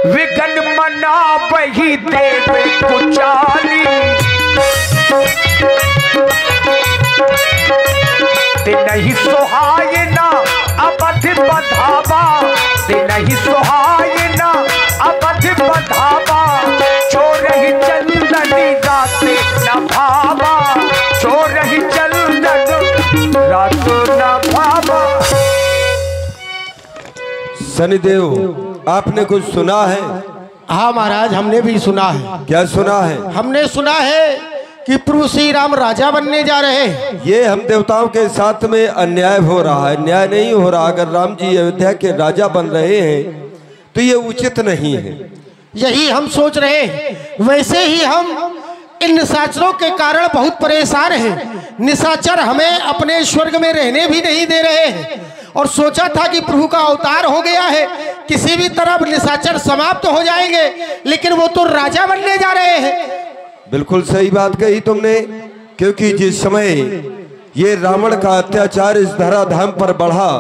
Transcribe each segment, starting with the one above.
विघन मना वही देव कुचाली, ते नहीं सोहाय ना अवध बधावा, ते नहीं सोहाय ना अवध बधावा, छोरही चंदनी रात न भावा, छोरही चंदन रात न भावा। शनिदेव, आपने कुछ सुना है? हाँ महाराज, हमने भी सुना है। क्या सुना है? हमने सुना है कि प्रभु श्री राम राजा बनने जा रहे हैं। ये हम देवताओं के साथ में अन्याय हो रहा है, न्याय नहीं हो रहा। अगर राम जी अयोध्या के राजा बन रहे हैं तो ये उचित नहीं है। यही हम सोच रहे हैं। वैसे ही हम इन निशाचरों के कारण बहुत परेशान हैं। निशाचर हमें अपने स्वर्ग में रहने भी नहीं दे रहे हैं और सोचा था कि प्रभु का अवतार हो गया है, किसी भी तरह निशाचर समाप्त हो जाएंगे, लेकिन वो तो राजा बनने जा रहे हैं। बिल्कुल सही बात कही तुमने, क्योंकि जिस समय ये रावण का अत्याचार इस धराधाम पर बढ़ा,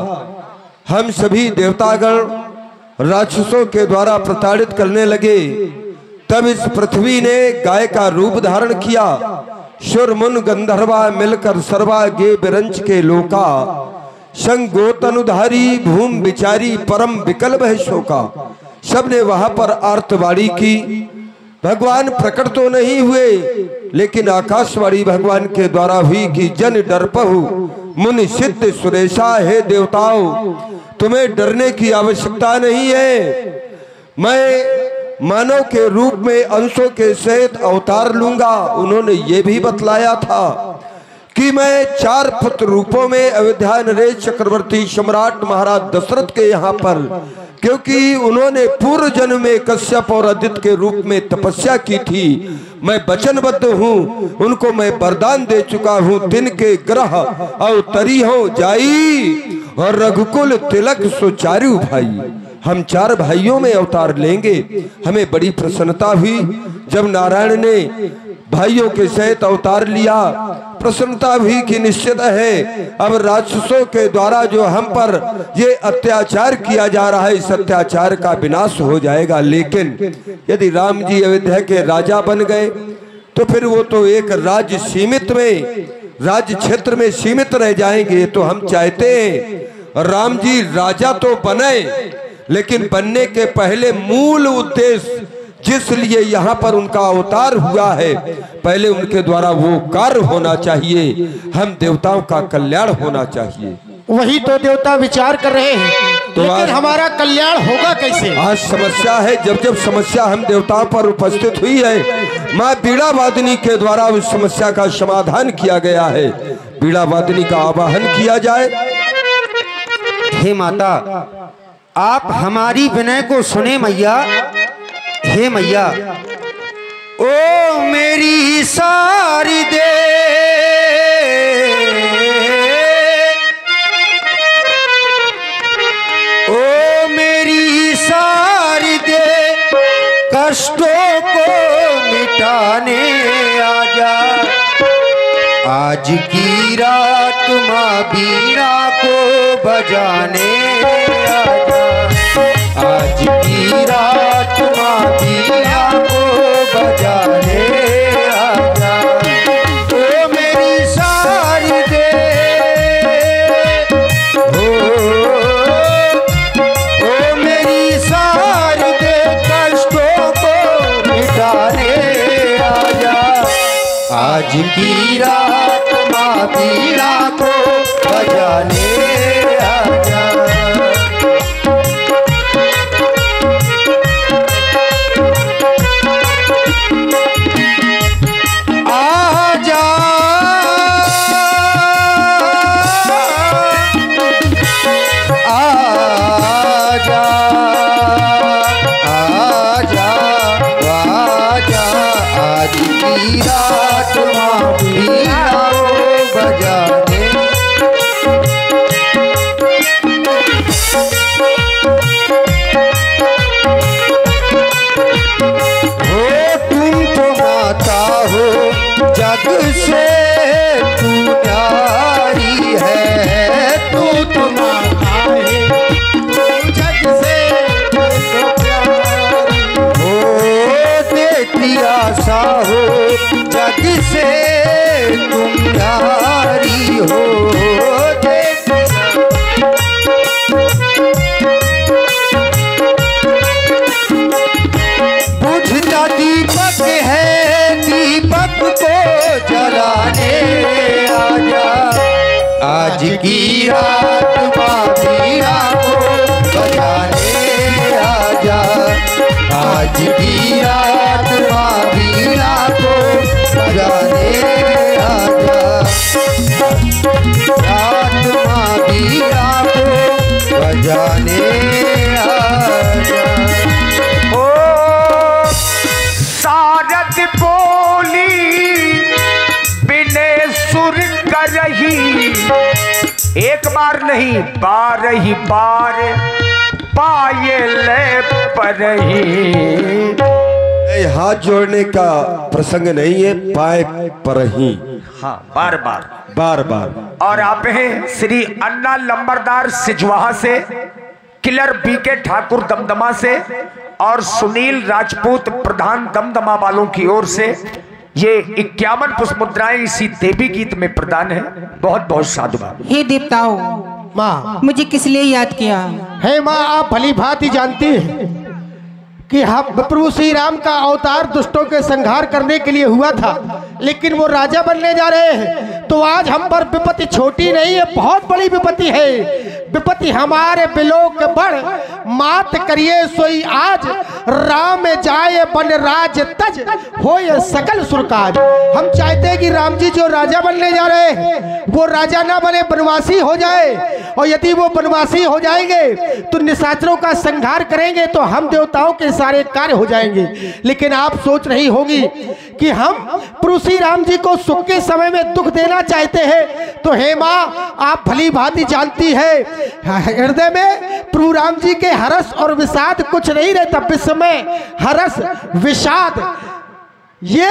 हम सभी देवतागण राक्षसों के द्वारा प्रताड़ित करने लगे, तब इस पृथ्वी ने गाय का रूप धारण किया। शुर मुन गंधर्वा मिलकर सर्वा गे बिरंच के लोका, संग गोतनुधारी भूम बिचारी परम विकल्प है शोका। सबने वहां पर आर्तवाणी की। भगवान प्रकट तो नहीं हुए, लेकिन आकाशवाणी भगवान के द्वारा हुई कि जन डरपहु मुनि सिद्ध सुरेशा। हे देवताओं, तुम्हें डरने की आवश्यकता नहीं है। मैं मानव के रूप में अंशों के सहित अवतार लूंगा। उन्होंने ये भी बतलाया था कि मैं 4 पुत्र रूपों में अयोध्या नरेश चक्रवर्ती सम्राट महाराज दशरथ के यहाँ पर, क्योंकि उन्होंने पूर्व जन्म में कश्यप और आदित्य के रूप में तपस्या की थी, मैं वचनबद्ध हूँ। उनको मैं वरदान दे चुका हूँ, दिन के ग्रह अवतरी हो जाई और रघुकुल तिलक सुचारू भाई। हम 4 भाइयों में अवतार लेंगे। हमें बड़ी प्रसन्नता हुई जब नारायण ने भाइयों के सहित अवतार लिया। प्रसन्नता हुई कि निश्चित है अब राक्षसों के द्वारा जो हम पर ये अत्याचार किया जा रहा है, इस अत्याचार का विनाश हो जाएगा। लेकिन यदि राम जी अयोध्या के राजा बन गए तो फिर वो तो एक राज्य सीमित में, राज्य क्षेत्र में सीमित रह जाएंगे। तो हम चाहते हैं राम जी राजा तो बने, लेकिन बनने के पहले मूल उद्देश्य जिस लिए यहाँ पर उनका अवतार हुआ है, पहले उनके द्वारा वो कार्य होना चाहिए। हम देवताओं का कल्याण होना चाहिए। वही तो देवता विचार कर रहे हैं, तो लेकिन हमारा कल्याण होगा कैसे? आज समस्या है। जब जब समस्या हम देवताओं पर उपस्थित हुई है, माँ बीड़ा वादनी के द्वारा उस समस्या का समाधान किया गया है। बीड़ा वादनी का आवाहन किया जाए। हे माता, आप हमारी विनय को सुने मैया। हे मैया, ओ मेरी सारी दे, ओ मेरी सारी दे, कष्टों को मिटाने आजा। आज की रात माँ बीड़ा को बजाने आजा। आज की रात माँ बीड़ा को बजाने आजा। ओ मेरी सारी दे, ओ मेरी सारी दे, कष्टों को मिटाने आजा। आज की रात माँ बीड़ा को बजाने आजा। जग से तू न्यारी है, तू तो माता है, जग से आज की आत्मा वीणा को बजाने आजा, आत्मा वीणा को बजाने आजा। ओ सारद बोली बिने सुर करही, एक बार नहीं बार ही बार पायल परही। हाथ जोड़ने का प्रसंग नहीं है, पाए पर ही, हाँ बार बार बार बार। और आप हैं श्री अन्ना लंबरदार सिजवाहा से, किलर बीके ठाकुर दमदमा से और सुनील राजपूत प्रधान दमदमा वालों की ओर से ये 51 पुष्प मुद्राएं इसी देवी गीत में प्रदान है। बहुत बहुत साधुवाद। हे देवताओं, माँ मुझे किस लिए याद किया? हे माँ, आप भली भांति जानती हैं कि हम प्रभु श्री राम का अवतार दुष्टों के संहार करने के लिए हुआ था, लेकिन वो राजा बनने जा रहे हैं। तो आज हम पर विपत्ति छोटी नहीं है, बहुत बड़ी विपत्ति है। विपत्ति हमारे बिलोक बढ़ मात करिए सोई आज, राम जाए बन राज तज होए सकल सुरकाज। हम चाहते हैं कि राम जी जो राजा बनने जा रहे हैं वो राजा ना बने, बनवासी हो जाए। और यदि वो बनवासी हो जाएंगे तो निशाचरों का संहार करेंगे तो हम देवताओं के सारे कार्य हो जाएंगे। लेकिन आप सोच रही होगी कि हम प्रभु श्री राम जी को सुख के समय में दुख देना चाहते हैं। तो हे माँ, आप भली भांति जानती है हृदय में प्रभु राम जी के हर्ष और विषाद कुछ नहीं रहता। विश्व में हर्ष विषाद ये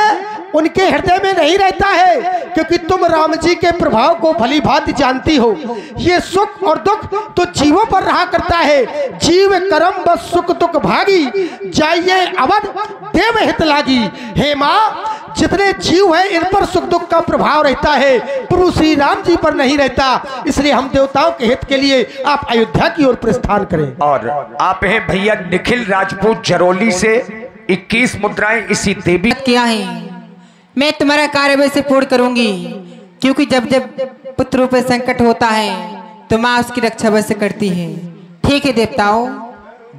उनके हृदय में नहीं रहता है, क्योंकि तुम राम जी के प्रभाव को भली भांति जानती हो। ये सुख और दुख तो जीवों पर रहा करता है। जीव कर्म बस सुख दुख भागी, जाइए अवध देव हित लागी। हे माँ, जितने जीव हैं इन पर सुख दुख का प्रभाव रहता है, प्रभु श्री राम जी पर नहीं रहता। इसलिए हम देवताओं के हित के लिए आप अयोध्या की ओर प्रस्थान करें। और आप हैं भैया निखिल राजपूत जरौली से 21 मुद्राएं इसी देवी क्या है, मैं तुम्हारा कार्य वैसे पूर्ण करूंगी, क्योंकि जब जब पुत्रों पर संकट होता है तो माँ उसकी रक्षा वैसे करती है। ठीक है देवताओं,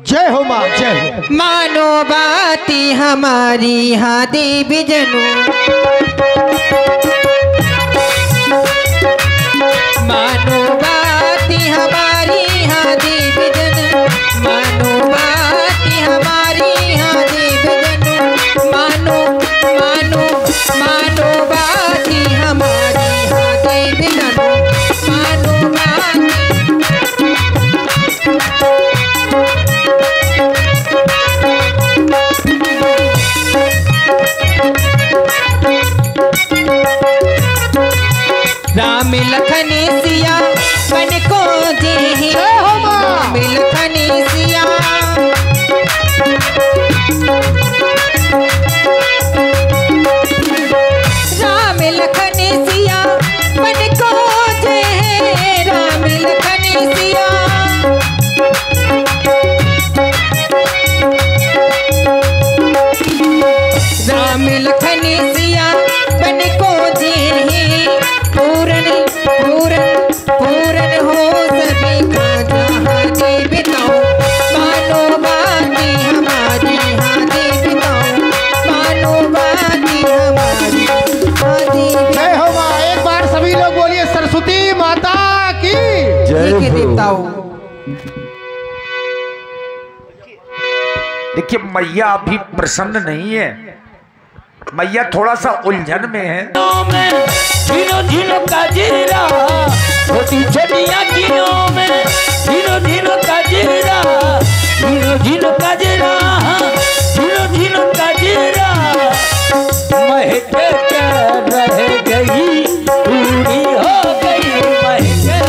जय हो माँ, जय हो। मानो बाती हमारी हाँ देवी जनू, मानो बाती हमारी हाँ देवी जनू, मानो बाती हमारी हाँ देवी जनू, मानो मानो मानो बाती हमारी हाँ देवी जनू, मानो बाती। राम लखन सिया बन को जी, राम लखन सिया, राम लखन सिया बन को जे, राम लखन सिया, राम लखन सिया बन को जी, पूरन पूरन पूरन हो सभी का जहाँ देवताओं, मानो बाती हमारी हाँ देवताओं, मानो बाती हमारी हाँ देवताओं। जय हो माँ। एक बार सभी लोग बोलिए सरस्वती माता की जय ठीक है हो। देवताओं। देखिए मैया अभी प्रसन्न नहीं है, मैया थोड़ा सा उलझन में है। झीनो झीनो काजीरा छोटी छोटी आँखियों में, झीनो झीनो काजीरा, झीनो झीनो काजीरा, झीनो झीनो काजीरा, महक कर रह गई पूरी हो गई, महक कर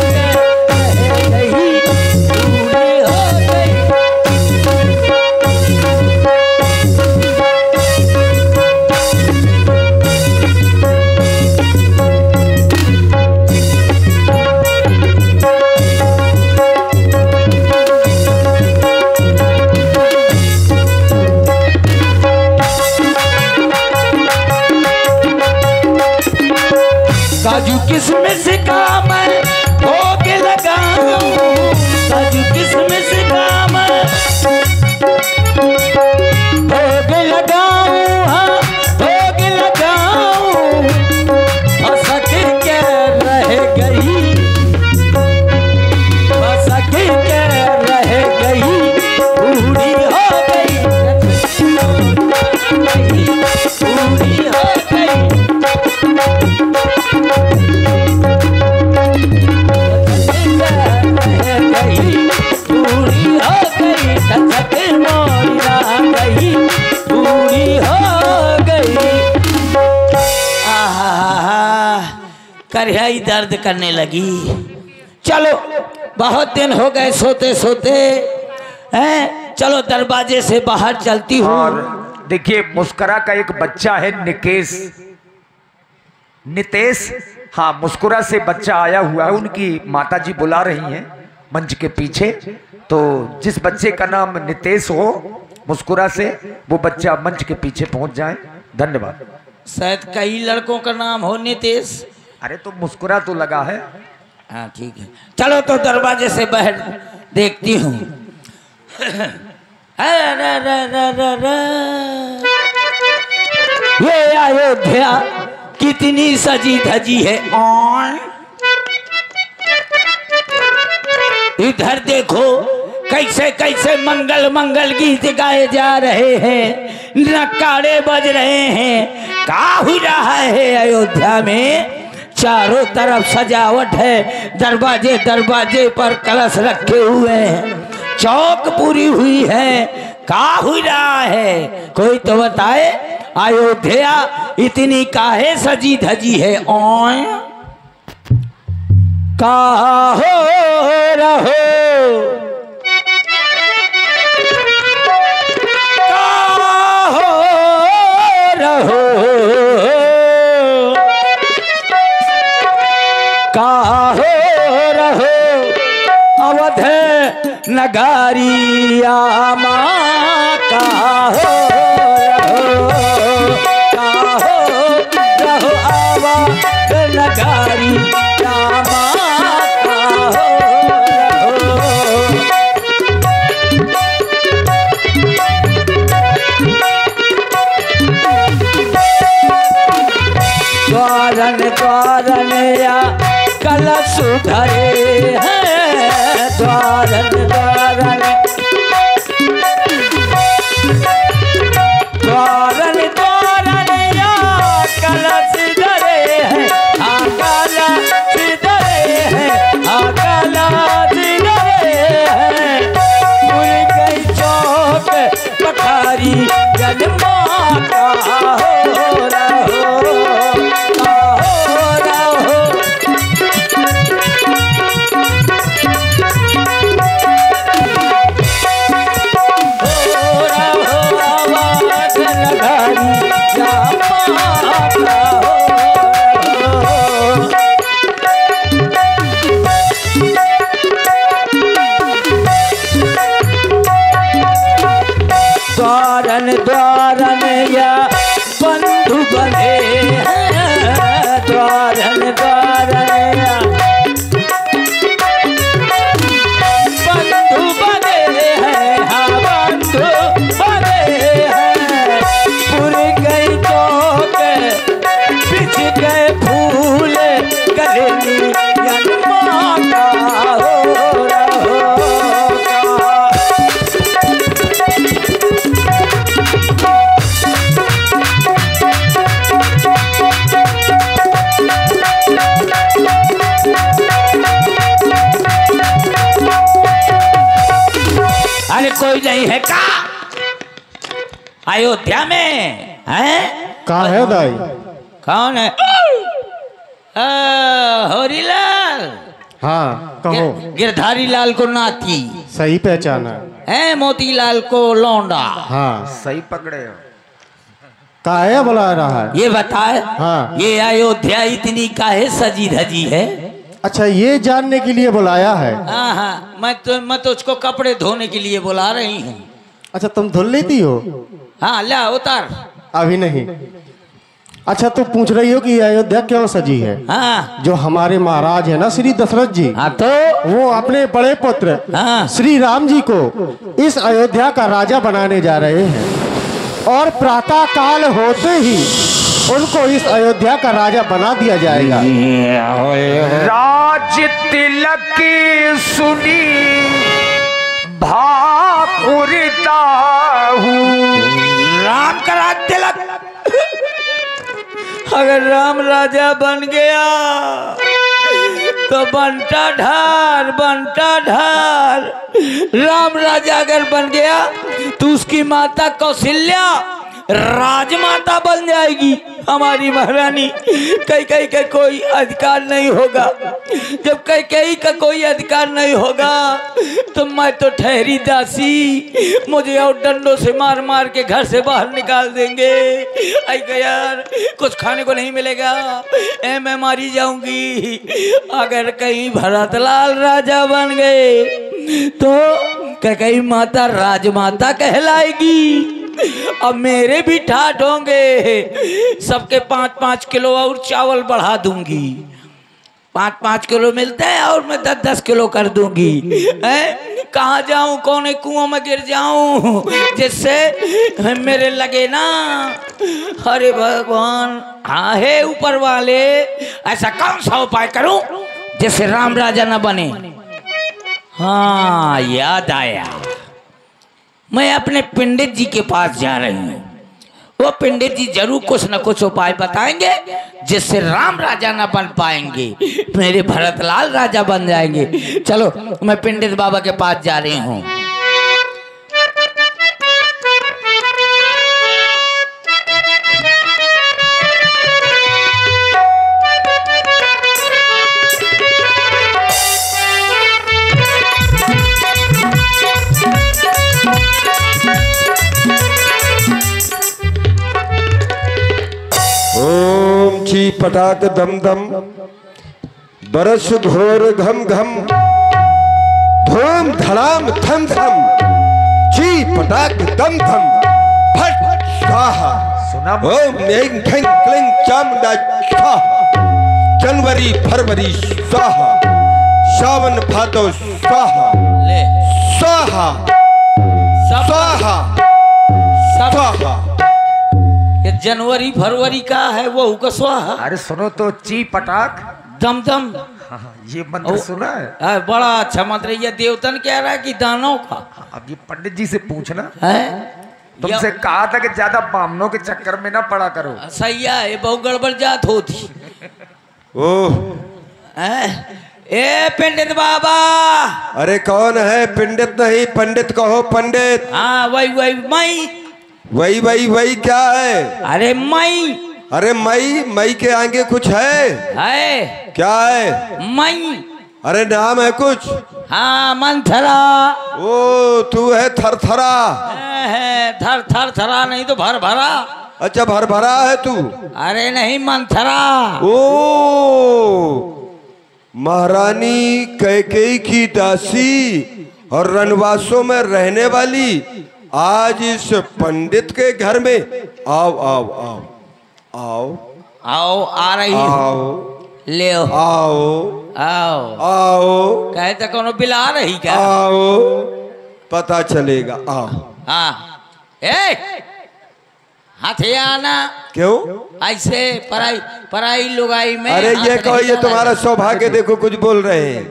रह गई पूरी हो गई। करियाई दर्द करने लगी। चलो बहुत दिन हो गए सोते सोते हैं, चलो दरवाजे से बाहर चलती हूँ। और देखिए मुस्कुरा का एक बच्चा है नितेश, हाँ मुस्कुरा से बच्चा आया हुआ है, उनकी माताजी बुला रही हैं मंच के पीछे। तो जिस बच्चे का नाम नितेश हो मुस्कुरा से, वो बच्चा मंच के पीछे पहुंच जाए। धन्यवाद। शायद कई लड़कों का नाम हो नितेश। अरे तो मुस्कुरा तो लगा है। हाँ ठीक है, चलो तो दरवाजे से बाहर देखती हूँ। ये अयोध्या कितनी सजी धजी है। इधर देखो कैसे कैसे मंगल मंगल गीत गाए जा रहे हैं, नगाड़े बज रहे हैं। क्या हो रहा है अयोध्या में? चारों तरफ सजावट है, दरवाजे दरवाजे पर कलश रखे हुए हैं, चौक पूरी हुई है। क्या हो रहा है कोई तो बताए? अयोध्या इतनी काहे सजी धजी है? का हो रहो अवध नगारिया माँ का हो रहो अवध नगारिया माँ का हो। द्वारन द्वारन या कलश धरे हैं, द्वारन द्वारन द्वारन द्वारन या कलश धरे हैं, कलश धरे हैं, कलश धरे हैं। पूरी गई चौक पठारी जन्मा का हो रहो। द्वारन द्वारन या बंधु बने हैं, द्वारन द्वारन या बंधु बने हैं, हाँ बंधु बने हैं। पूरी गई चौक बिछ गए फूल गले जन्मा का हो रहो। अरे कोई नहीं है का अयोध्या में? हैं कहाँ है दाई? कौन है? होरीलाल। हाँ कहो। गिरधारी लाल को नाती सही पहचाना है, मोतीलाल को लौंडा। हाँ सही पकड़े हो। काहे बुला रहा है? ये बताए हाँ। ये अयोध्या इतनी काहे सजी धजी है? अच्छा ये जानने के लिए बुलाया है? हाँ हाँ, मैं तो उसको कपड़े धोने के लिए बुला रही हूँ। अच्छा तुम धुल लेती हो? हाँ ला उतार। अभी नहीं। अच्छा तो पूछ रही हो कि अयोध्या क्यों सजी है? हाँ जो हमारे महाराज है ना श्री दशरथ जी, हाँ तो वो अपने बड़े पुत्र हाँ। श्री राम जी को इस अयोध्या का राजा बनाने जा रहे हैं, और प्रातः काल होते ही उनको इस अयोध्या का राजा बना दिया जाएगा। राज तिलक सुनी भाकुरता हूँ। राम का राज तिलक। अगर राम राजा बन गया तो बनता ढार। राम राजा अगर बन गया तो उसकी माता कौशल्या राजमाता बन जाएगी। हमारी महारानी कैकेयी का कोई अधिकार नहीं होगा। जब कैकेयी का कोई अधिकार नहीं होगा तो मैं तो ठहरी दासी, मुझे और डंडों से मार मार के घर से बाहर निकाल देंगे। आई यार कुछ खाने को नहीं मिलेगा, मैं मारी जाऊंगी। अगर कहीं भरतलाल राजा बन गए तो कैकेयी माता राजमाता कहलाएगी। अब मेरे भी ठाठ होंगे, सबके 5-5 किलो और चावल बढ़ा दूंगी। 5-5 किलो मिलते हैं और मैं 10-10 किलो कर दूंगी। कहाँ जाऊं, कौन कुआं में गिर जाऊं जिससे मेरे लगे ना। अरे भगवान, हाँ है ऊपर वाले, ऐसा कौन सा उपाय करूं जिससे राम राजा न बने। हाँ याद आया, मैं अपने पंडित जी के पास जा रही हूँ। वो पंडित जी जरूर कुछ न कुछ उपाय बताएंगे जिससे राम राजा ना बन पाएंगे, मेरे भरतलाल राजा बन जाएंगे। चलो मैं पंडित बाबा के पास जा रही हूँ। ओम ची पटाक दम दम, बरस घोर घम घम, धूम धड़ाम थम थम, ची पटाक दम धम, फट स्वाहा। ओम ऐं खैं क्लीं चामुंडा स्वाहा, जनवरी फरवरी स्वाहा, सावन भादो स्वाहा, स्वाहा स्वाहा स्वाहा। जनवरी फरवरी का है वो का स्वाहा। अरे सुनो तो, ची पटाक दम दम। हाँ, ये मंत्र सुना है? बड़ा अच्छा मंत्र। ये देवतन कह रहा है कि दानों का। अब ये पंडित जी से पूछना है। तुमसे कहा था कि ज्यादा बामनों के चक्कर में ना पड़ा करो। सही है, बहुत गड़बड़ जात होती। ओह ए पंडित बाबा। अरे कौन है? पंडित नहीं, पंडित कहो पंडित। हाँ वही वही मई। वही वही वही क्या है? अरे मई। अरे मई, मई के आगे कुछ है? क्या है? मई। अरे नाम है कुछ? हाँ मंथरा। ओ तू है थरथरा। थर थर थरा नहीं तो भर भरा। अच्छा भर भरा है तू? अरे नहीं मंथरा। ओ महारानी कैकेयी की दासी और रनवासों में रहने वाली आज इस पंडित के घर में आओ आओ आओ आओ आओ। आ रही आओ ले आओ आओ आओ। कहते कौन बिला रही क्या? आओ पता चलेगा। आओ। हाँ ए हथियाना। क्यों ऐसे पराई पराई लुगाई में? अरे ये कहो, ये तुम्हारा सौभाग्य देखो कुछ बोल रहे हैं।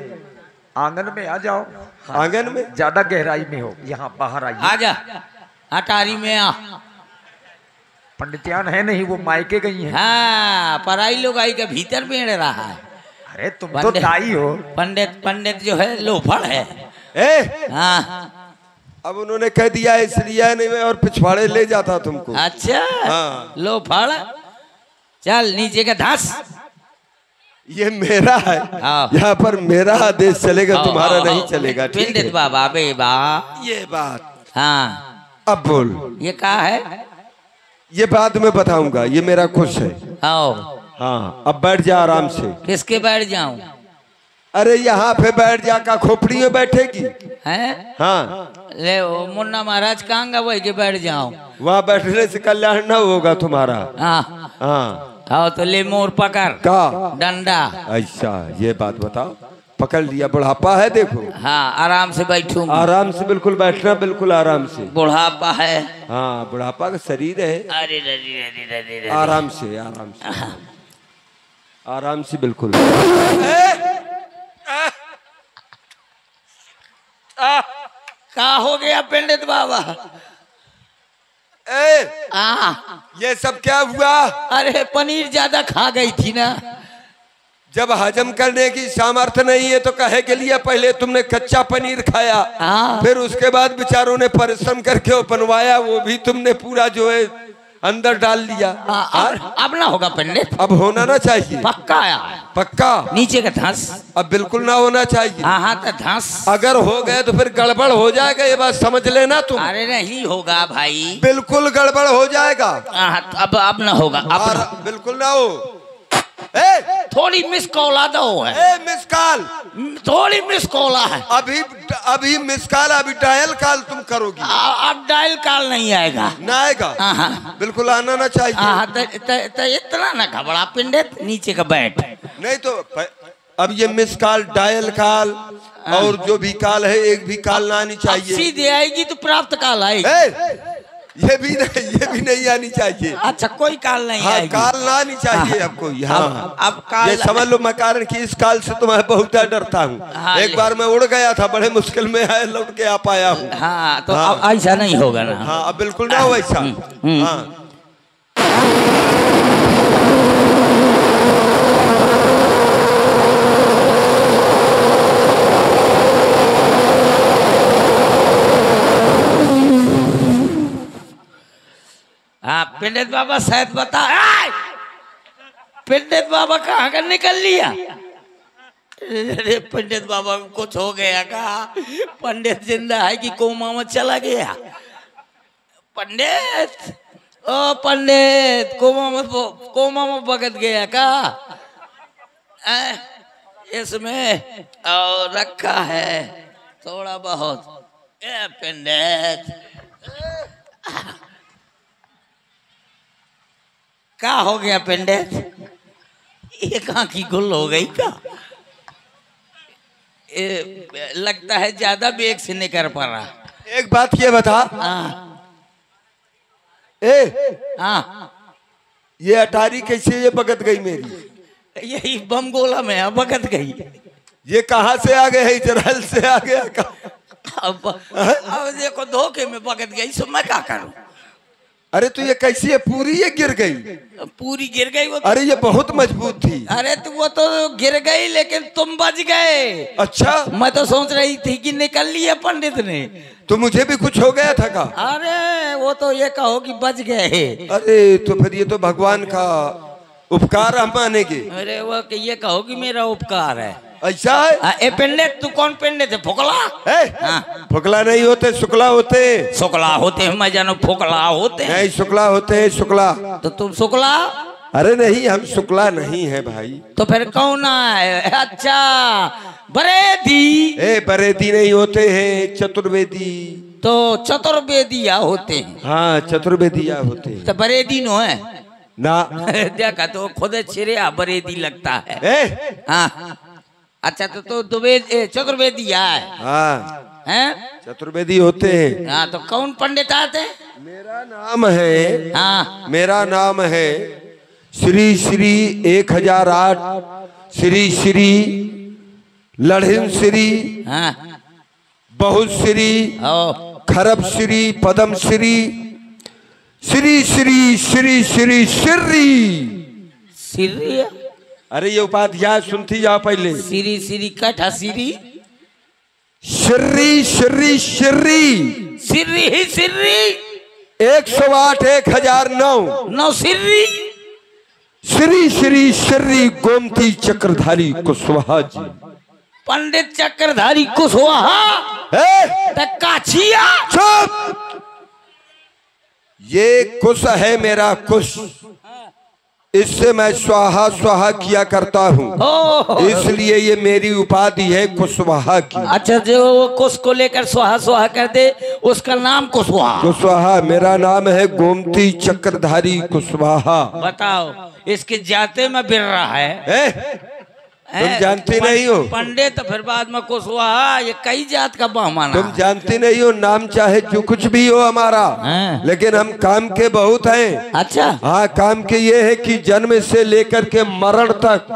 आंगन में आ जाओ। आंगन में? ज्यादा गहराई में हो, यहाँ बाहर आइए। आजा अटारी में आ। पंडितियान है नहीं, वो मायके गई हैं। हाँ पराई लुगाई के भीतर बेड़ रहा है। अरे तुम तो दाई हो। पंडित पंडित जो है लोफड़ है। हाँ अब उन्होंने कह दिया इसलिए नहीं मैं और पिछवाड़े ले जाता तुमको। अच्छा हाँ। लोफड़। चल नीचे का धस। ये मेरा है, यहाँ पर मेरा आदेश चलेगा, तुम्हारा नहीं चलेगा। ठीक है बाबा बेबा ये बात। हाँ अब बोल। ये क्या है? ये बात मैं बताऊंगा, ये मेरा खुश है। आओ। हाँ अब बैठ जा आराम से। किसके बैठ जाऊं? अरे यहाँ पे बैठ जा, का खोपड़ी में बैठेगी? हैं? हाँ ले मुन्ना महाराज कहाँगा वही के बैठ जाऊं? वहाँ बैठने से कल्याण न होगा तुम्हारा। हाँ हाँ आओ तो ले मोर पकड़ का डंडा। ऐसा ये बात बताओ। पकड़ लिया, बुढ़ापा है देखो। हाँ आराम से बैठूंगा। आराम से बिल्कुल बैठना, बिल्कुल आराम से। बुढ़ापा है। हाँ बुढ़ापा का शरीर है। अरे ररी ररी ररी ररी। आराम से आराम से आराम से बिल्कुल। क्या हो गया पंडित बाबा? ये सब क्या हुआ? अरे पनीर ज्यादा खा गई थी ना। जब हजम करने की सामर्थ्य नहीं है तो कहे के लिए पहले तुमने कच्चा पनीर खाया, फिर उसके बाद बेचारों ने परिश्रम करके वो बनवाया, वो भी तुमने पूरा जो है अंदर डाल लिया। अब ना होगा पंडित, अब होना ना चाहिए। पक्का आया पक्का नीचे का धंस। अब बिल्कुल ना होना चाहिए। हाँ तो धंस। अगर हो गए तो फिर गड़बड़ हो जाएगा, ये बात समझ लेना तुम। अरे नहीं होगा भाई, बिल्कुल गड़बड़ हो जाएगा। तो अब ना होगा, अब बिल्कुल ना हो। थोड़ी मिस कॉला दो है। मिस कॉल, थोड़ी मिस कॉला है। अभी मिस कॉल, अभी डायल कॉल तुम करोगी। अब डायल कॉल नहीं आएगा। ना आएगा, बिल्कुल आना ना चाहिए। तो इतना ना घबरा पंडित, नीचे का बैठ। नहीं तो अब ये मिस कॉल, डायल कॉल और जो भी कॉल है, एक भी कॉल ना आनी चाहिए। सीधे आएगी तो प्राप्त कॉल आएगी। ये भी नहीं आनी चाहिए। अच्छा कोई काल नहीं आएगी। काल ना आनी चाहिए अब कोई। अब काल ये समझ लो मैं कारण कि इस काल से तो मैं बहुत डरता हूँ। एक बार मैं उड़ गया था, बड़े मुश्किल में है, लौट के आ पाया हूँ। हाँ तो अब ऐसा नहीं होगा ना। हाँ अब बिल्कुल ना हो ऐसा। हाँ पंडित बाबा शायद बता, पंडित बाबा कहाँ का निकल लिया? अरे पंडित बाबा को कुछ हो गया का? पंडित जिंदा है कि कोमा में चला गया? पंडित, ओ पंडित, कोमा में भगत गया का? इसमें और रखा है थोड़ा बहुत। पंडित क्या हो गया पंडित? ये कहाँ की गुल हो गई का? लगता है ज्यादा बेग से नहीं कर पा रहा। एक बात ये बता, ये अटारी कैसे ये बगत गई मेरी? यही बम गोला में है, बगत गई। ये कहाँ से आ गए? इजराइल से आ गया का? अब देखो धोखे में बगत गई, सो मैं क्या करूं? अरे तो ये कैसी है? पूरी ये गिर गई? पूरी गिर गई वो तो। अरे ये बहुत मजबूत थी। अरे तो वो तो गिर गई, लेकिन तुम बच गए। अच्छा, मैं तो सोच रही थी कि निकल लिया पंडित ने। तो मुझे भी कुछ हो गया था का? अरे वो तो ये कहो कि बच गए। अरे तो फिर ये तो भगवान का उपकार हम मानेंगे। अरे वो ये कहो कि मेरा उपकार है। ऐसा है? ए पंडित, तू कौन पंडित है? फोकला? फोकला नहीं होते, शुक्ला होते। शुक्ला होते हैं, मैं जानो फोकला होते हैं। नहीं, शुक्ला होते हैं, शुक्ला। तो तुम शुक्ला? अरे नहीं, हम शुक्ला नहीं है भाई। तो फिर कौन है? अच्छा बरेदी। बरेदी नहीं होते हैं, चतुर्वेदी। तो चतुर्वेदिया होते हैं। हाँ चतुर्वेदिया होते हैं। तो बरेदी नो है ना? देखा तो खुद चिड़िया बरेदी लगता है। हाँ अच्छा तो चतुर्वेदिया है। हाँ हैं? चतुर्वेदी होते हैं। हाँ तो कौन पंडित आते हैं? मेरा नाम है, हाँ मेरा नाम है श्री श्री 1008 श्री श्री लड़िन श्री, हाँ बहुत श्री, खरब श्री, पदम श्री, श्री श्री श्री श्री श्री। अरे ये उपाध्याय सुनती जाओ पहले। श्री श्री कठा श्री, श्री श्री श्री श्री ही श्री 108 1009 नौ श्री श्री श्री श्री गोमती चक्रधारी कुशवाहा जी। पंडित चक्रधारी कुशवाहा काछिया। चुप! ये कुश है मेरा कुश, इससे मैं स्वाहा स्वाहा किया करता हूँ, इसलिए ये मेरी उपाधि है कुशवाहा की। अच्छा, जो वो कुश को लेकर स्वाहा स्वाहा कर दे उसका नाम कुशवाहा। कुशवाहा मेरा नाम है, गोमती चक्रधारी कुशवाहा। बताओ इसके जाते में बिर रहा है। तुम जानती नहीं हो पंडित, तो फिर बाद में कुशवाहा, ये कई जात का बहमाना। तुम जानती नहीं हो, नाम चाहे जो कुछ भी हो हमारा, लेकिन हम काम के बहुत हैं। अच्छा हाँ, काम के ये है कि जन्म से लेकर के मरण तक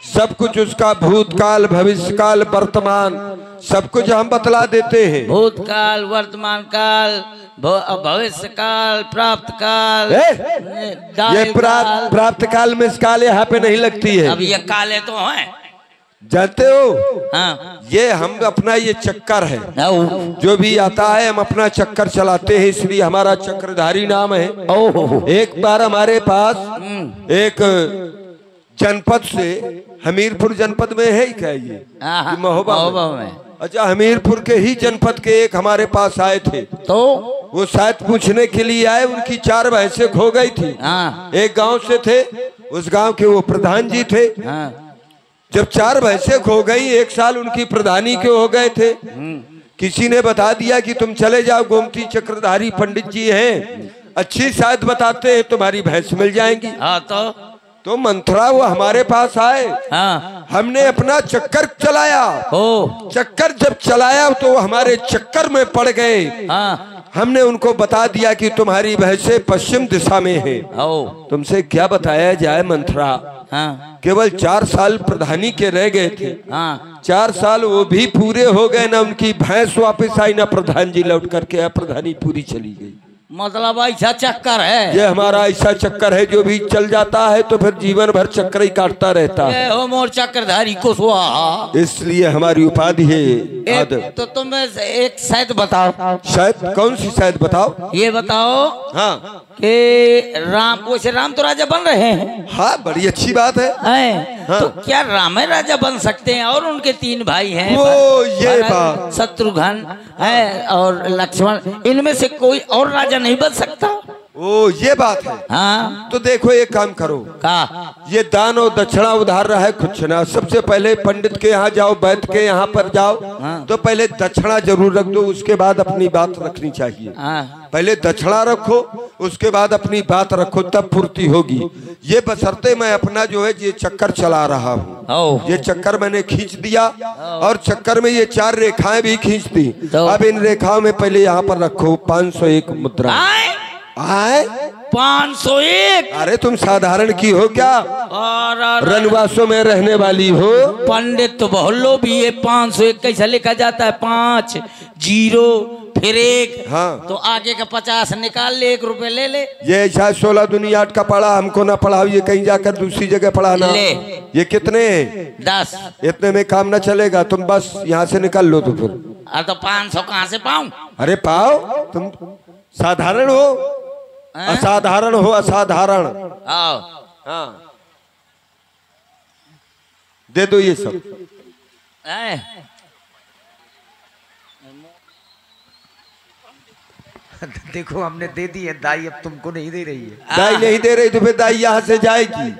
सब कुछ उसका भूतकाल, भविष्यकाल, वर्तमान सब कुछ हम बतला देते हैं। भूतकाल, वर्तमान काल, भविष्य काल, प्राप्त काल। ये प्राप्त काल में इस काल यहाँ पे नहीं लगती है। अब ये काले तो हैं। जानते हो हाँ ये हम अपना ये चक्कर है, आओ जो भी आता है हम अपना चक्कर चलाते हैं, इसलिए हमारा चक्रधारी नाम है। ओहो एक बार हमारे पास एक जनपद से, हमीरपुर जनपद में है क्या ये हाँ, महोबा महोबा में? में। अच्छा, हमीरपुर के ही जनपद के एक हमारे पास आए थे, तो वो शायद पूछने के लिए आए, उनकी 4 भैंसें खो गई थी। हाँ एक गांव से थे, उस गांव के वो प्रधान जी थे। हाँ जब 4 भैंसें खो गई, 1 साल उनकी प्रधानी के हो गए थे। किसी ने बता दिया कि तुम चले जाओ, गोमती चक्रधारी पंडित जी हैं, अच्छी शायद बताते हैं, तुम्हारी भैंस मिल जाएंगी। हाँ तो मंथरा वो हमारे पास आए, हाँ हमने अपना चक्कर चलाया। ओ चक्कर जब चलाया तो वो हमारे चक्कर में पड़ गए। हाँ हमने उनको बता दिया कि तुम्हारी भैंसें पश्चिम दिशा में है। ओ तुमसे क्या बताया जाए मंथरा, हाँ केवल 4 साल प्रधानी के रह गए थे। हाँ 4 साल वो भी पूरे हो गए, ना उनकी भैंस वापस आई, ना प्रधान जी लौट करके आया, प्रधानी पूरी चली गई। मतलब ऐसा चक्कर है ये हमारा ऐसा चक्कर है, जो भी चल जाता है तो फिर जीवन भर चक्कर ही काटता रहता है। हो मोर चक्रधारी को स्वाहा। इसलिए हमारी उपाधि है आदम। तो तुम एक शायद बताओ, शायद कौन सी शायद बताओ? ये बताओ हाँ कि राम, वैसे राम तो राजा बन रहे हैं, हाँ, बड़ी अच्छी बात है। हैं? हाँ। तो क्या राम राजा बन सकते हैं? और उनके 3 भाई हैं, वो ये बात। शत्रुघ्न है और लक्ष्मण, इनमें से कोई और राजा नहीं बन सकता? ओ ये बात है। हाँ तो देखो एक काम करो, का ये दान और दक्षिणा उधार रहा है कुछ ना। सबसे पहले पंडित के यहाँ जाओ, वैद्य के यहाँ पर जाओ, तो पहले दक्षिणा जरूर रख दो, उसके बाद अपनी बात रखनी चाहिए। हाँ पहले दक्षिणा रखो, उसके बाद अपनी बात रखो, तब पूर्ति होगी। ये बशर्ते मैं अपना जो है ये चक्कर चला रहा हूँ, ओ ये चक्कर मैंने खींच दिया, और चक्कर में ये 4 रेखाएं भी खींच दी। तो? अब इन रेखाओं में पहले यहाँ पर रखो 501 मुद्रा। आए 501? अरे तुम साधारण की हो क्या? और रनवासों में रहने वाली हो? पंडित तो बहुत लो भी है। 501 कैसा लिखा जाता है? 5 0 फिर 1, हाँ। तो आगे का 50 निकाल ले, 1 रुपए ले ले। ये शायद 16 दुनिया 8 का पढ़ा, हमको ना पढ़ाओ, ये कहीं जाकर दूसरी जगह पढ़ाना। ले। ये कितने हैं? 10। इतने में काम न चलेगा, तुम बस यहाँ से निकल लो। तो फिर तो 500 कहाँ से पाऊं? अरे पाओ, तुम साधारण हो असाधारण हो? असाधारण। आओ हाँ, दे दो ये सब। हैं? देखो हमने दे दी है दाई, अब तुमको नहीं दे रही है। दाई नहीं दे रही तो फिर दाई यहाँ से जाएगी?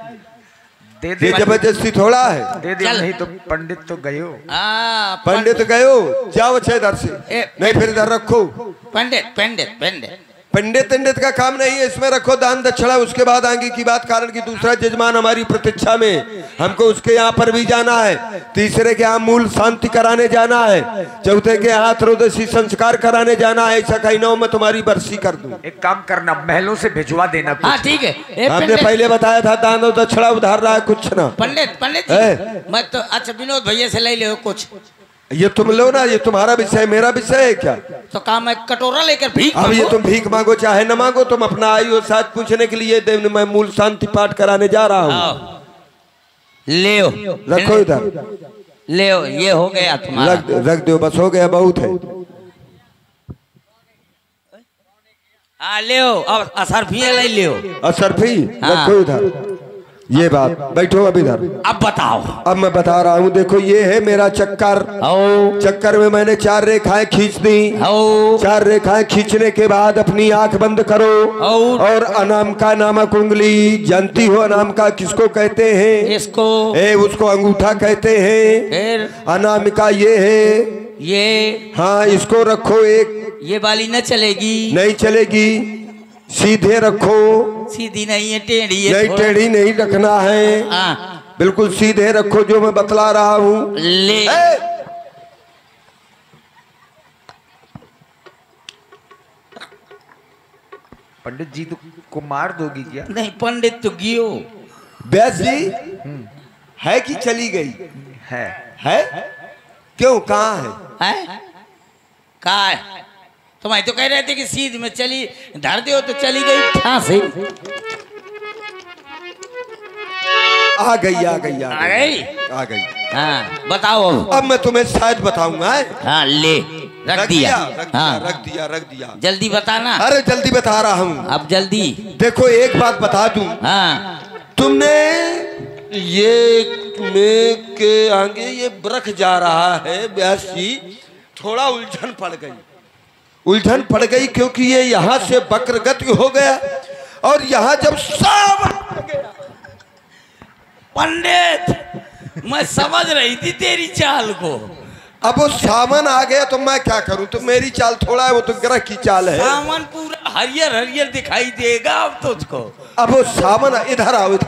दे दे ये जबरदस्ती थोड़ा है। दे दे, नहीं तो पंडित तो गए हो। पंडित गए हो, जाओ अच्छे इधर से। नहीं फिर इधर रखो। पंडित पंडित पंडित पंडित का काम नहीं है, इसमें रखो दान दक्षिणा, उसके बाद आगे की बात। कारण कि दूसरा जजमान हमारी प्रतीक्षा में, हमको उसके यहाँ पर भी जाना है। तीसरे के यहाँ मूल शांति कराने जाना है। चौथे के यहाँ त्रयोदशी संस्कार कराने जाना है। ऐसा कहीं ना मैं तुम्हारी बरसी कर दूं। एक काम करना, महलों से भिजवा देना कुछ। हाँ ठीक है। हमने पहले बताया था दान और दक्षिणा उधार रहा है कुछ ना। पंडित जी, मैं तो अच्छा विनोद भैया से ले लो कुछ। ये तुम लो ना, ये तुम्हारा विषय मेरा विषय है क्या? तो काम है कटोरा लेकर भीख अब ये तुम भीख मांगो चाहे न मांगो, तुम अपना आई हो साथ पूछने के लिए। देव मैं मूल शांति पाठ कराने जा रहा हूँ। ले रखो इधर, ले ये हो गया तुम्हारा। रख दो, बस हो गया, बहुत है। हाँ ले अब असरफी ले लियो। असरफी रखो इधर। ये बात, बैठो अब इधर। अब बताओ। अब मैं बता रहा हूँ, देखो ये है मेरा चक्कर। चक्कर में मैंने 4 रेखाएं खींच दी। 4 रेखाएं खींचने के बाद अपनी आंख बंद करो, और अनामिका नामक उंगली, जानती हो अनामिका किसको कहते हैं? इसको उसको अंगूठा कहते हैं। फिर अनामिका ये है, ये हाँ, इसको रखो। एक ये वाली न चलेगी? नहीं चलेगी, सीधे रखो। सीधी नहीं है, टेढ़ी है। नहीं, टेढ़ी नहीं रखना है, बिल्कुल सीधे रखो, जो मैं बतला रहा हूँ। ले पंडित जी तो को मार दोगी क्या? नहीं, पंडित तो गियो। व्यास जी है कि चली गई? है क्यों, कहाँ है? कहाँ है? तुम तो कह रहे थे कि सीध में चली, धर दो तो चली गई। कहाँ से आ गई? आ गई, आ गई। आ गई। हाँ बताओ अब मैं तुम्हें शायद बताऊंगा। हाँ ले रख दिया। हाँ रख दिया जल्दी बताना। अरे जल्दी बता रहा हूँ। अब जल्दी देखो एक बात बता दूं। हाँ तुमने ये में के आगे ये बरख जा रहा है ब्यासी, थोड़ा उलझन पड़ गई क्योंकि ये यहाँ से वक्रगति हो गया और यहाँ जब सावन पड़ गया। पंडित मैं समझ रही थी तेरी चाल को। अब वो सावन आ गया तो मैं क्या करूं? तो मेरी चाल थोड़ा है, वो तो ग्रह की चाल है। सावन पूरा हरियर हरियर दिखाई देगा अब तुझको। अब वो सावन इधर आओ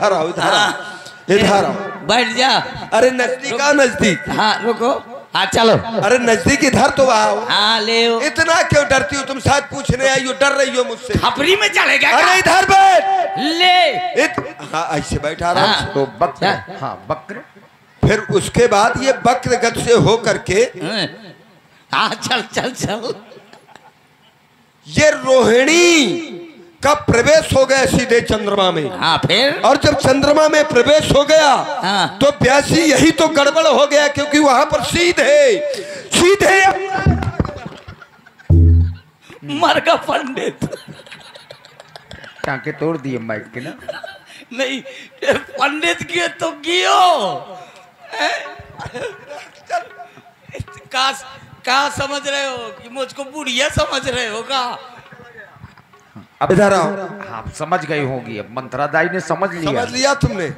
बैठ जा। अरे नजदीक। हाँ रुको। हाँ चलो। अरे नजदीक इधर तो आओ। हाँ ले इतना क्यों डरती हो तुम? शायद पूछने आई हो, डर रही हो मुझसे। खपरी में चलेगा। अरे इधर बैठ ले। हाँ ऐसे बैठा रहा। हाँ। तो बक्र, हाँ बक्र। फिर उसके बाद ये वक्र गति से हो करके हाँ चल ये रोहिणी का प्रवेश हो गया सीधे चंद्रमा में। हाँ फिर और जब चंद्रमा में प्रवेश हो गया हाँ। तो ब्यासी यही तो गड़बड़ हो गया क्योंकि वहां पर सीधे मर का पंडित। टांके तोड़ दिए माइक के ना। नहीं पंडित की तो गियो। का समझ रहे हो कि मुझको बुढ़िया समझ रहे हो का? अब इधर आओ। आप समझ गई होगी, अब मंत्रादाई ने समझ लिया तुमने।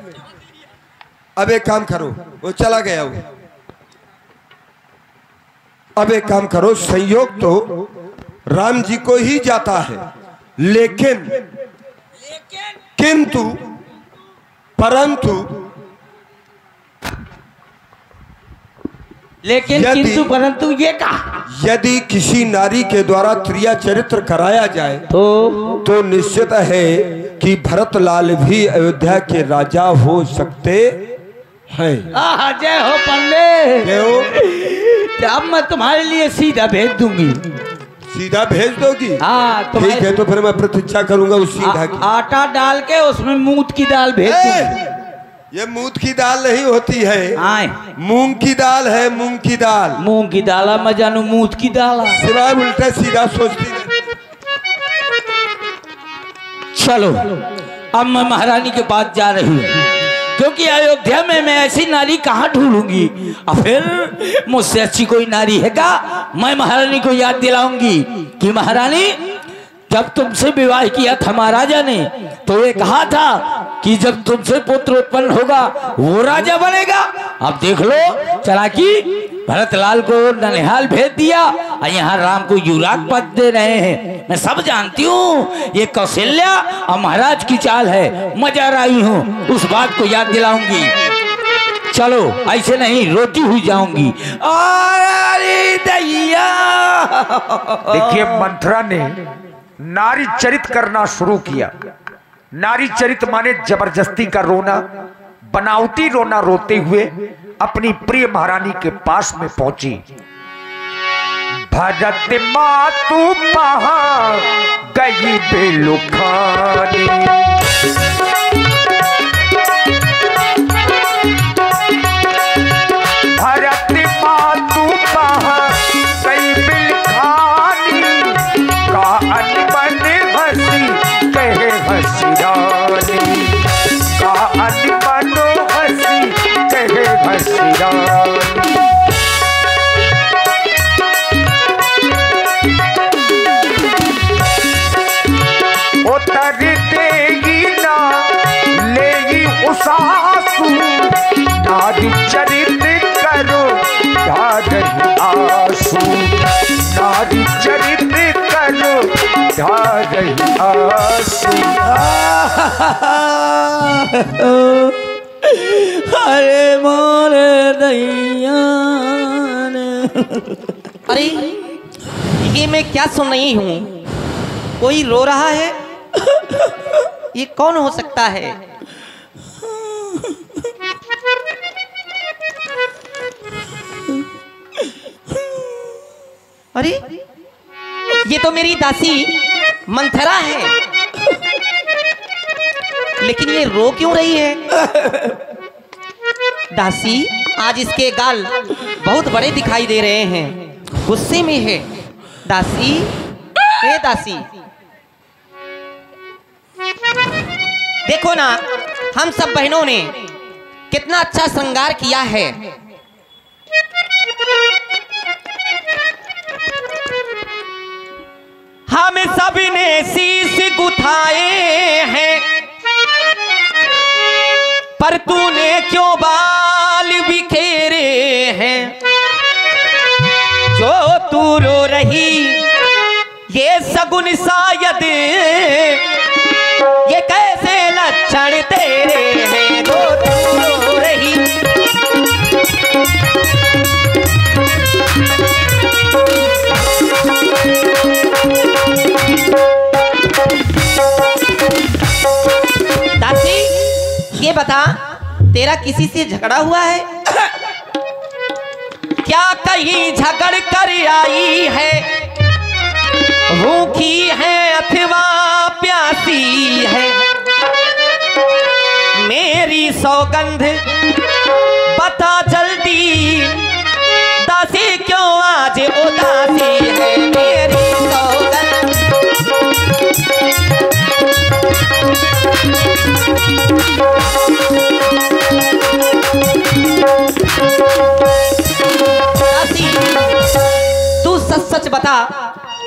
अब एक काम करो, वो चला गया वो। अब एक काम करो, संयोग तो राम जी को ही जाता है लेकिन किंतु परंतु ये कहा यदि किसी नारी के द्वारा त्रिया चरित्र कराया जाए तो निश्चित है कि भरतलाल भी अयोध्या के राजा हो सकते हैं। जय हो पंडित। अब मैं तुम्हारे लिए सीधा भेज दूंगी। सीधा भेज दोगी? हाँ ठीक है, तो फिर मैं प्रतीक्षा करूंगा उस सीधा की। आटा डाल के उसमें मूंग की दाल भेज दूंगी। ये मूंग की दाल नहीं होती है, मूंग की दाल है। मूंग की दाल, मूंग की दाल मैं जानू, मूंग की दाल सिवाय उल्टा सीधा सोचती है। चलो अब मैं महारानी के पास जा रही हूँ क्योंकि अयोध्या में मैं ऐसी नारी कहाँ ढूंढूंगी। और फिर मुझसे अच्छी कोई नारी है क्या? मैं महारानी को याद दिलाऊंगी कि महारानी जब तुमसे विवाह किया था महाराजा ने तो ये कहा था कि जब तुमसे पुत्र उत्पन्न होगा वो राजा बनेगा। अब देख लो चालाकी, भरतलाल को ननिहाल भेज दिया और यहाँ राम को युवराज पद दे रहे हैं। मैं सब जानती हूँ ये कौशल्या और महाराज की चाल है। मजा आई हूँ, उस बात को याद दिलाऊंगी। चलो ऐसे नहीं, रोती हुई जाऊंगी। अरे दैया। देखिए मंथरा ने नारी चरित करना शुरू किया। नारी चरित माने जबरदस्ती का रोना, बनावटी रोना रोते हुए अपनी महारानी के पास में पहुंची। भरत मातु पहा गई बेलुखानी, भरत मातु पहा गई बेलुखानी, का अनबन हसी कहे हसी रानी, का अनबन हसी कहे हसी रानी। उतर देगी ना लेगी उसासू, नारी चरित करो ढाढ़ आंसू, नारी चरित करो ढाढ़ आंसू। अरे मोरे दैया। अरे ये मैं क्या सुन रही हूँ? कोई रो रहा है? ये कौन हो सकता है? अरे ये तो मेरी दासी मंथरा है, लेकिन ये रो क्यों रही है? दासी, आज इसके गाल बहुत बड़े दिखाई दे रहे हैं, गुस्से में है। दासी, ए दासी, देखो ना, हम सब बहनों ने कितना अच्छा श्रृंगार किया है। हम सब ने शीश गुथाए हैं, पर तूने क्यों बाल बिखेरे हैं। जो तू रो रही ये सगुन शायद, ये कैसे लक्षण तेरे हैं। जो तू रो रही दासी, ये बता, तेरा किसी से झगड़ा हुआ है क्या? कहीं झगड़ कर आई है, भूखी है अथवा प्यासी है। मेरी सौगंध बता जल्दी, दासी क्यों आज उदासी है। मेरी सौगंध दासी, तू सच सच बता,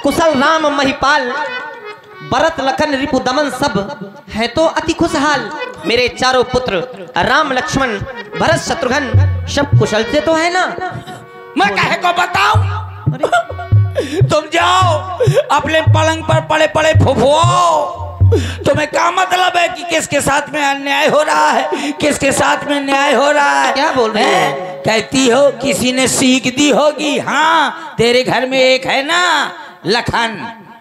कुशल राम महिपाल भरत लखन रिपु दमन सब है तो अति खुशहाल। मेरे चारों पुत्र राम लक्ष्मण भरत शत्रुघ्न सब कुशल से तो है ना? मैं कहे को बताऊं? तुम जाओ अपने पलंग पर पड़े पड़े फुफुओ। तुम्हें क्या मतलब है कि किसके साथ में अन्याय हो रहा है, किसके साथ में न्याय हो रहा है? क्या बोल रही है? कहती हो किसी ने सीख दी होगी। हाँ, तेरे घर में एक है ना लखन,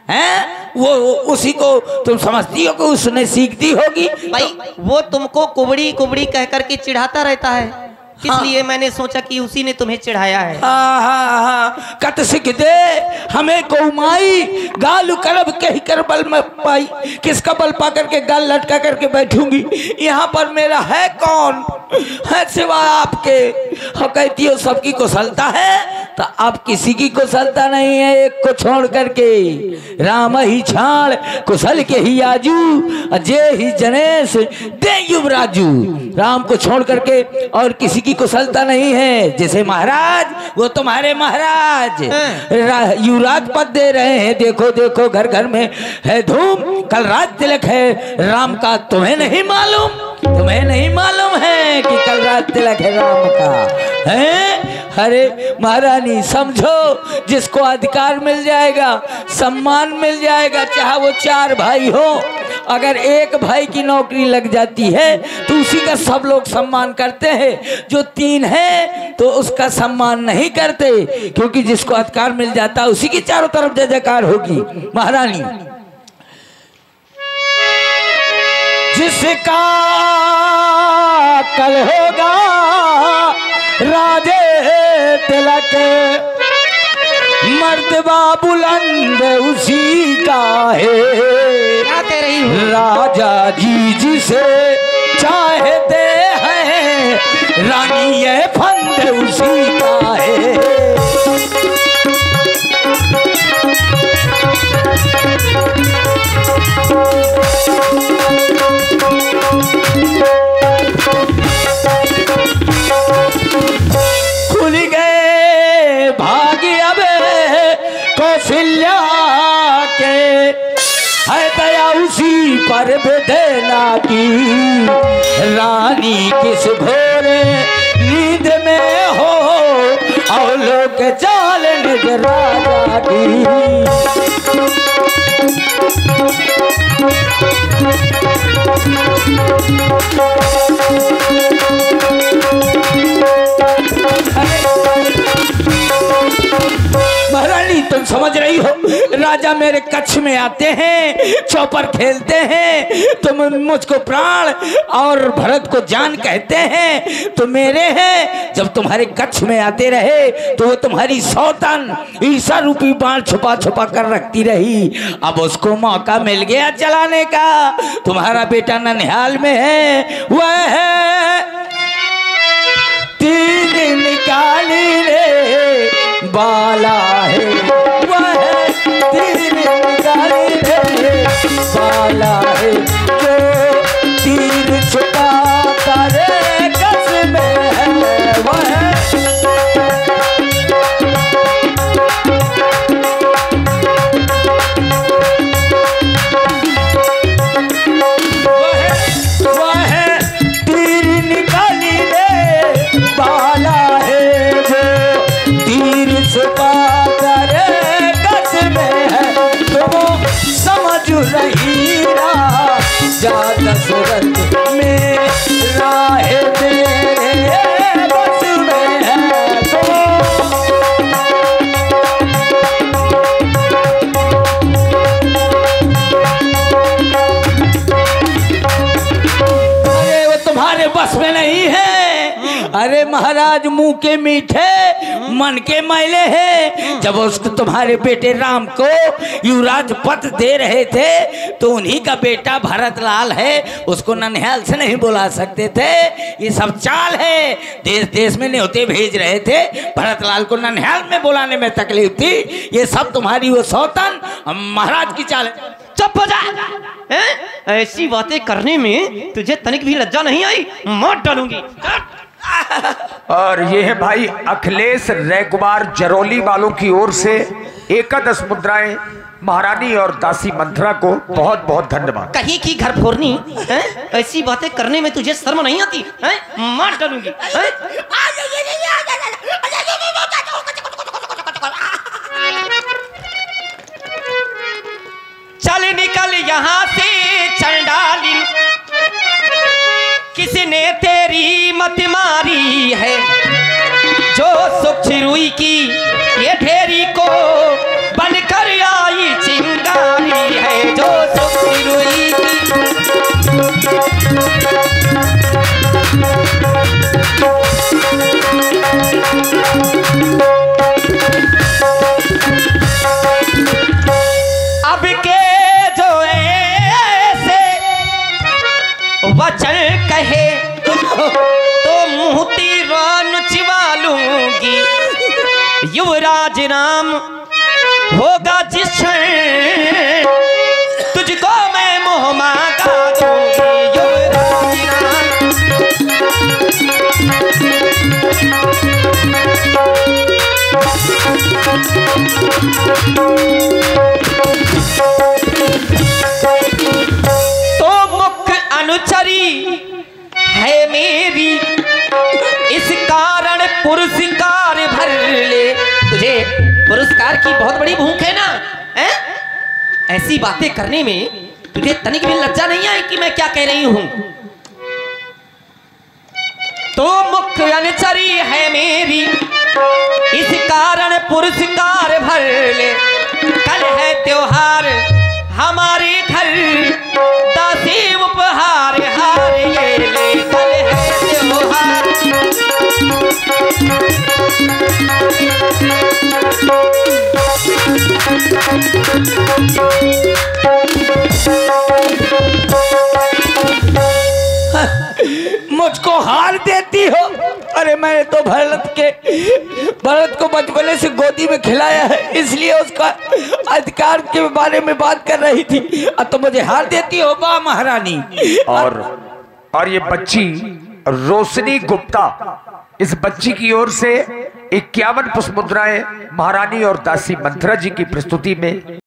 है वो, उसी को तुम समझती हो कि उसने सीख दी होगी। भाई वो तुमको कुबड़ी कुबड़ी कह करके चिढ़ाता रहता है, इसलिए मैंने सोचा कि उसी ने तुम्हें चिढ़ाया है। हाँ हाँ हाँ, कत सिख दे हमें कौमाई, गाल करब कही कर बल में पाई। किसका बल पा करके गाल लटका करके बैठूंगी? यहाँ पर मेरा है कौन है सिवाय आपके? हाँ, कहती हो सबकी कुशलता है तो अब किसी की कुशलता नहीं है, एक को छोड़ करके। राम ही छाड़ कुशल के ही आजू, अजय ही जनेश दे युवराजू। राम को छोड़ करके और किसी की कुशलता नहीं है। जैसे महाराज, वो तुम्हारे महाराज युवराज पद दे रहे हैं। देखो देखो घर घर में है धूम, कल रात तिलक है राम का। तुम्हें नहीं मालूम? तुम्हें नहीं मालूम है कि कल रात तिलक है राम का? है अरे महारानी, समझो जिसको अधिकार मिल जाएगा, सम्मान मिल जाएगा, चाहे वो 4 भाई हो, अगर एक भाई की नौकरी लग जाती है तो उसी का सब लोग सम्मान करते हैं। जो 3 है तो उसका सम्मान नहीं करते, क्योंकि जिसको अधिकार मिल जाता है उसी की चारों तरफ जय जयकार होगी। महारानी, जिसका कल होगा राजे तिलक, मर्तबा बुलंद उसी का है। क्या कह रही हो? राजा जी जिसे चाहते हैं, रानी ये फंद उसी का है। खुल गए भाग्य अब कौशल्या के, है दया उसी पर बेदेना की। रानी किस घोर नींद में हो, और लोग चाल निज राजा की। महारानी, तुम समझ रही हो, राजा मेरे कच्छ में आते हैं, चौपर खेलते हैं, तुम मुझको प्राण और भरत को जान कहते हैं, तो मेरे हैं। जब तुम्हारे कच्छ में आते रहे तो वो तुम्हारी सौतन ईसा रूपी बाण छुपा छुपा कर रखती रही। अब उसको मौका मिल गया चलाने का। तुम्हारा बेटा ननिहाल में है, वह है तीर निकाली रे बाला है, वह तीर निकाली रे बाला है, जो तीर छुपाता रे कस में है वह। ज्यादा सूरत में राह तेरे बस में है तो। अरे वो तुम्हारे बस में नहीं है। अरे महाराज मुंह के मीठे मन के मैले हैं। जब उसको तुम्हारे बेटे राम को युवराज पद दे रहे थे तो उन्हीं का बेटा भरत लाल है, उसको ननिहाल से नहीं बुला सकते थे। ये सब चाल है, देश देश में न्योते भेज रहे थे, भरत लाल को ननिहाल में बुलाने में तकलीफ थी। ये सब तुम्हारी वो सौतन महाराज की चाल है। चुप हो जा। ऐसी बातें करने में तुझे तनिक भी लज्जा नहीं आई? मार डालूंगी। और ये है भाई अखिलेश रैकुमार जरौली वालों की ओर से एकादश मुद्राएं महारानी और दासी मंथरा को बहुत बहुत धन्यवाद। कहीं की घर फोड़नी, ऐसी बातें करने में तुझे शर्म नहीं आती? मार डालूंगी। चल निकल यहाँ से चंडालिन, किसने तेरी मत मारी है? जो सुख रुई की ये ढेरी को बनकर आई चिंगारी है, जो सुख रुई की। अब के जो ऐसे वचन कहे तो मुंह तीरा नुचवा लूंगी। युवराज नाम होगा जिस क्षण तुझको मैं मोह मांगा दूंगी। युवराज तो मुख्य अनुचरी है मेरी, इस कारण पुरस्कार भर ले। तुझे पुरस्कार की बहुत बड़ी भूख है ना? ऐसी बातें करने में तुझे तनिक भी लज्जा नहीं आई कि मैं क्या कह रही हूं? तो मुख्य अनुचरी है मेरी, इस कारण पुरस्कार भर ले। कल है त्योहार हमारे घर, दासी उपहार हार ये ले। कल है त्योहार मुझको हार देती हो? अरे मैंने तो भरत को बचपने से गोदी में खिलाया है, इसलिए उसका अधिकार के बारे में बात कर रही थी। अब तो मुझे हार देती हो? वाह महारानी। और ये बच्ची रोशनी गुप्ता, इस बच्ची की ओर से 51 पुष्प मुद्राएं महारानी और दासी मंथरा जी की प्रस्तुति में